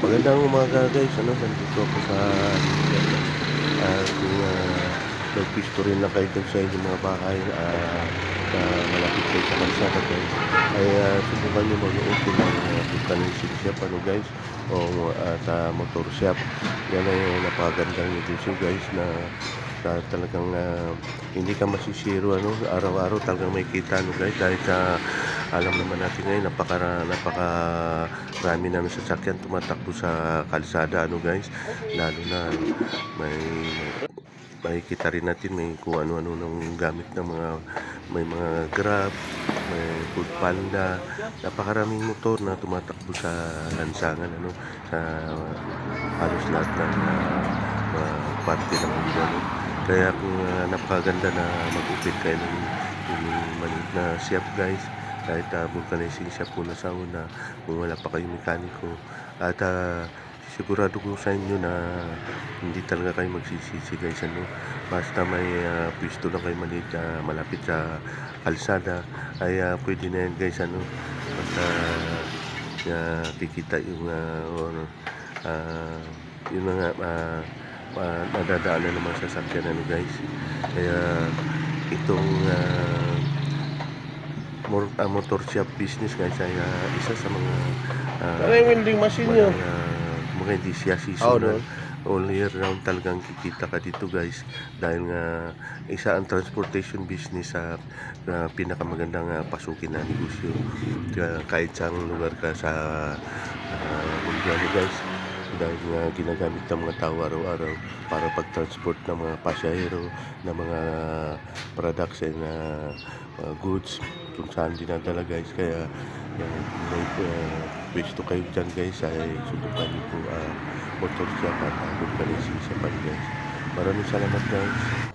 Magandang umaga guys, nandito ako sa kung nagpisto rin lang kayo dun sa inyong mga bahay na malapit kayo sa kalsada guys, ay subukan nyo mag-open ng vulcanizing shop guys, o at motor shop. Yan ay napakagandang negosyo guys na talagang hindi ka masisiro araw-araw talagang may kita guys, dahil sa alam naman natin ngayon napaka rami na sasakyan tumatakbo sa kalsada guys, lalo na may makikita rin natin may kung ano-ano ng gamit ng may mga Grab, may Food Panda, napakaraming motor na tumatakbo sa lansangan sa halos lahat ng parte ng mundo Kaya kung napakaganda na mag-open kayo ng maliit na shop guys, kahit vulcanizing shop muna sa una kung wala pa kayong mekaniko, at sigurado ko sa inyo na hindi talaga kayo magsisisi guys, basta may pwesto lang kayo maliit malapit sa kalsada, ay pwede na yan guys, basta kikita yung mga nadadaanan ng mga sasakyan guys. Kaya itong motor shop business guys ay isa sa mga Ano yung vending machine nyo? mga hindi siya seasonal, all year round talagang kikita ka dito guys, dahil nga isa ang transportation business sa pinakamagandang pasukin na negosyo kahit saang lugar ka sa mundo guys, dahil nga ginagamit ng mga tao araw-araw para pag-transport ng mga pasahero, ng mga products and goods kung saan dinadala guys. Kaya may pwesto kayo dyan guys, ay subukan nyo po motor shop at vulcanizing shop guys. Maraming salamat guys.